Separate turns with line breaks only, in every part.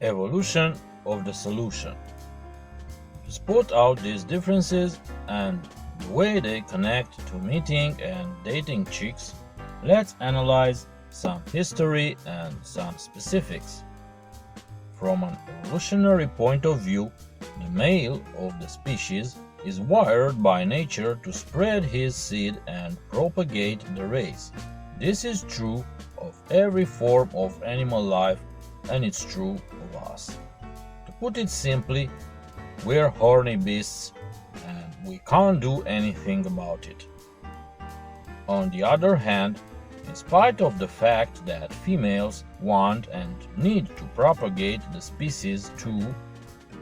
Evolution of the solution. To spot out these differences and the way they connect to meeting and dating chicks, let's analyze some history and some specifics. From an evolutionary point of view, the male of the species is wired by nature to spread his seed and propagate the race. This is true of every form of animal life, and it's true of us. To put it simply, we're horny beasts and we can't do anything about it. On the other hand, in spite of the fact that females want and need to propagate the species too,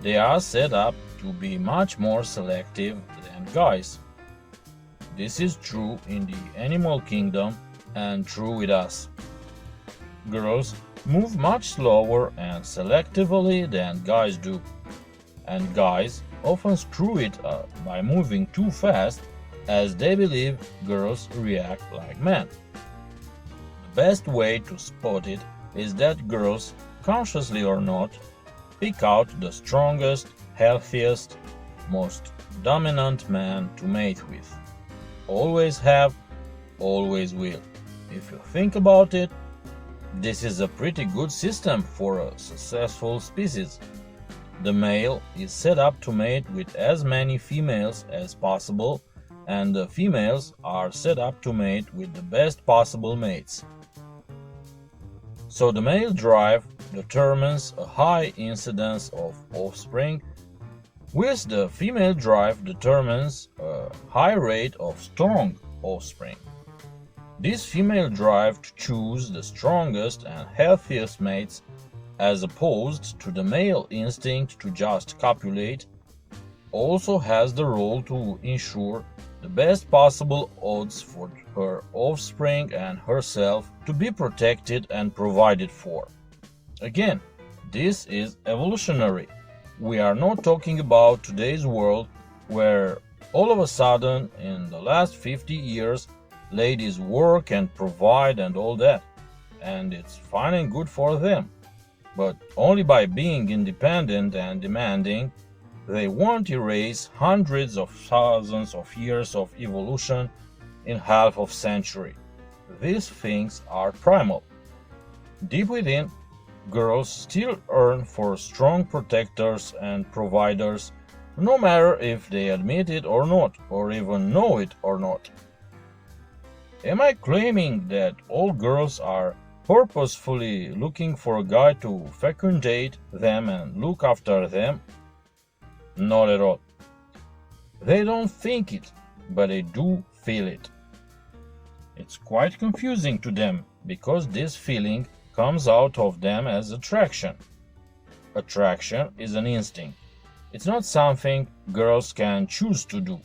they are set up to be much more selective than guys. This is true in the animal kingdom and true with us. Girls move much slower and selectively than guys do, and guys often screw it up by moving too fast as they believe girls react like men. The best way to spot it is that girls, consciously or not, pick out the strongest, healthiest, most dominant man to mate with. Always have, always will. If you think about it, this is a pretty good system for a successful species. The male is set up to mate with as many females as possible, and the females are set up to mate with the best possible mates. So the male drive determines a high incidence of offspring, whilst the female drive determines a high rate of strong offspring. This female drive to choose the strongest and healthiest mates, as opposed to the male instinct to just copulate, also has the role to ensure the best possible odds for her offspring and herself to be protected and provided for. Again, this is evolutionary. We are not talking about today's world where all of a sudden in the last 50 years ladies work and provide and all that, and it's fine and good for them. But only by being independent and demanding, they won't erase hundreds of thousands of years of evolution in half of century. These things are primal. Deep within, girls still yearn for strong protectors and providers, no matter if they admit it or not, or even know it or not. Am I claiming that all girls are purposefully looking for a guy to fecundate them and look after them? Not at all. They don't think it, but they do feel it. It's quite confusing to them because this feeling comes out of them as attraction. Attraction is an instinct. It's not something girls can choose to do.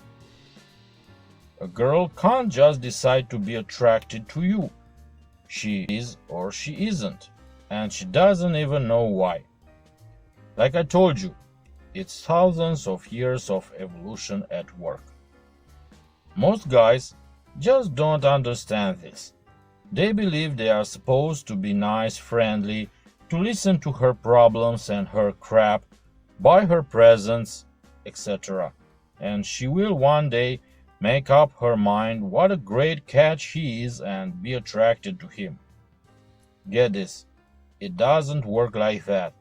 A girl can't just decide to be attracted to you. She is or she isn't, and she doesn't even know why. Like I told you, it's thousands of years of evolution at work. Most guys just don't understand this. They believe they are supposed to be nice, friendly, to listen to her problems and her crap, buy her presents, etc. And she will one day make up her mind what a great catch he is and be attracted to him. Get this, it doesn't work like that.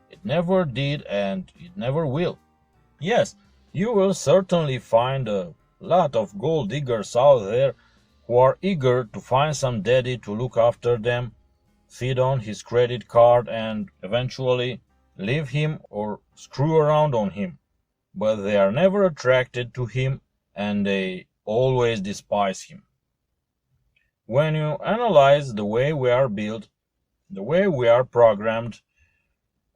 It never did and it never will. Yes, you will certainly find a lot of gold diggers out there who are eager to find some daddy to look after them, feed on his credit card and eventually leave him or screw around on him. But they are never attracted to him and they always despise him. When you analyze the way we are built, the way we are programmed,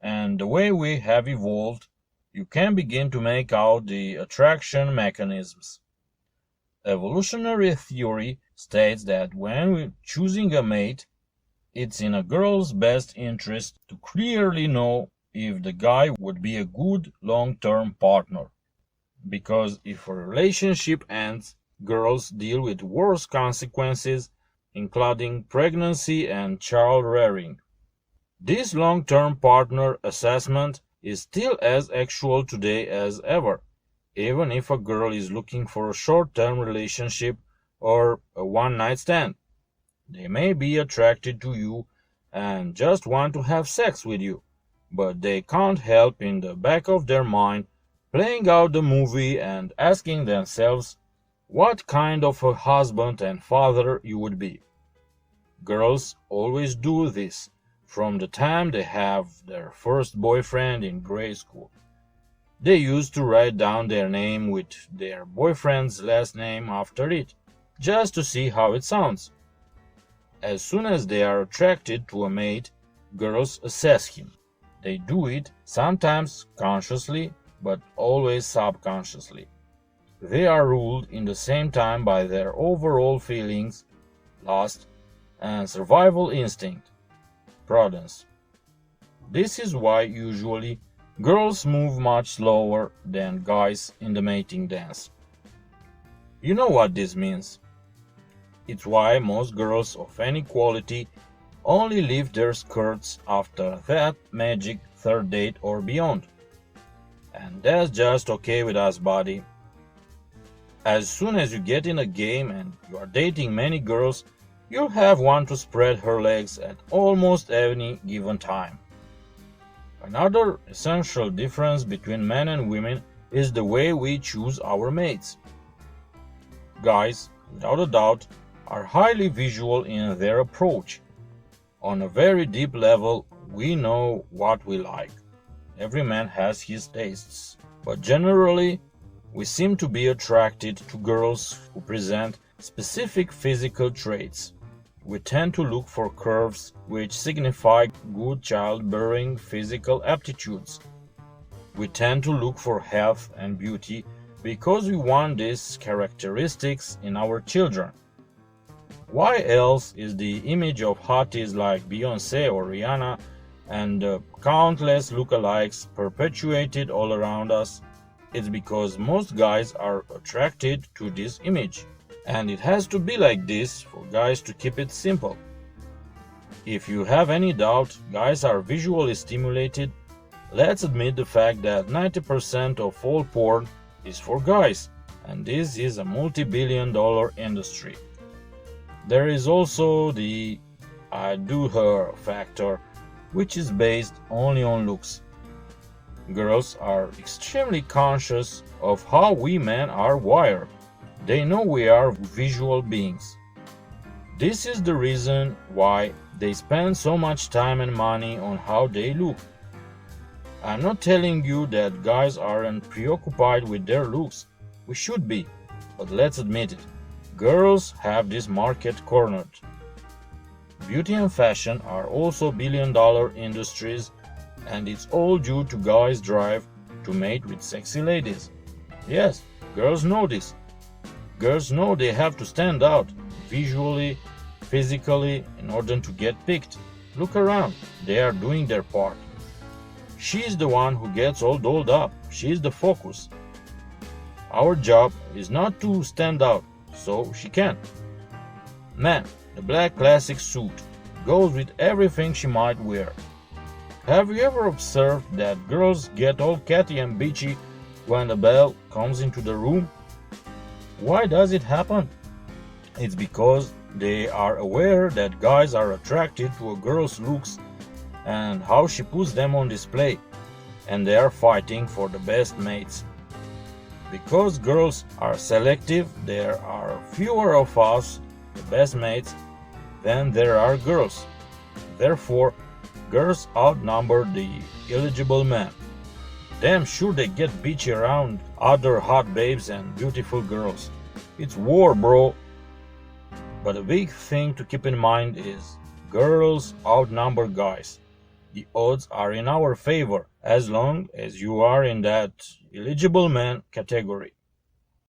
and the way we have evolved, you can begin to make out the attraction mechanisms. Evolutionary theory states that when we're choosing a mate, it's in a girl's best interest to clearly know if the guy would be a good long-term partner. Because if a relationship ends, girls deal with worse consequences, including pregnancy and child rearing. This long-term partner assessment is still as actual today as ever, even if a girl is looking for a short-term relationship or a one-night stand. They may be attracted to you and just want to have sex with you, but they can't help in the back of their mind playing out the movie and asking themselves what kind of a husband and father you would be. Girls always do this from the time they have their first boyfriend in grade school. They used to write down their name with their boyfriend's last name after it, just to see how it sounds. As soon as they are attracted to a mate, girls assess him. They do it sometimes consciously, but always subconsciously. They are ruled in the same time by their overall feelings, lust, and survival instinct, prudence. This is why usually girls move much slower than guys in the mating dance. You know what this means. It's why most girls of any quality only lift their skirts after that magic third date or beyond. And that's just okay with us, buddy. As soon as you get in a game and you are dating many girls, you'll have one to spread her legs at almost any given time. Another essential difference between men and women is the way we choose our mates. Guys, without a doubt, are highly visual in their approach. On a very deep level, we know what we like. Every man has his tastes, but generally, we seem to be attracted to girls who present specific physical traits. We tend to look for curves which signify good childbearing physical aptitudes. We tend to look for health and beauty because we want these characteristics in our children. Why else is the image of hotties like Beyoncé or Rihanna and countless lookalikes perpetuated all around us? It's because most guys are attracted to this image. And it has to be like this for guys to keep it simple. If you have any doubt guys are visually stimulated, let's admit the fact that 90% of all porn is for guys, and this is a multi-billion-dollar industry. There is also the I do her factor, which is based only on looks. Girls are extremely conscious of how we men are wired. They know we are visual beings. This is the reason why they spend so much time and money on how they look. I'm not telling you that guys aren't preoccupied with their looks. We should be, but let's admit it. Girls have this market cornered. Beauty and fashion are also billion-dollar industries, and it's all due to guys' drive to mate with sexy ladies. Yes, girls know this. Girls know they have to stand out visually, physically in order to get picked. Look around, they are doing their part. She's the one who gets all dolled up. She's the focus. Our job is not to stand out, so she can. Man, the black classic suit goes with everything she might wear. Have you ever observed that girls get all catty and bitchy when the belle comes into the room? Why does it happen? It's because they are aware that guys are attracted to a girl's looks and how she puts them on display, and they are fighting for the best mates. Because girls are selective, there are fewer of us, the best mates, than there are girls. Therefore, girls outnumber the eligible men. Damn sure they get bitchy around other hot babes and beautiful girls. It's war, bro. But a big thing to keep in mind is girls outnumber guys. The odds are in our favor as long as you are in that eligible man category.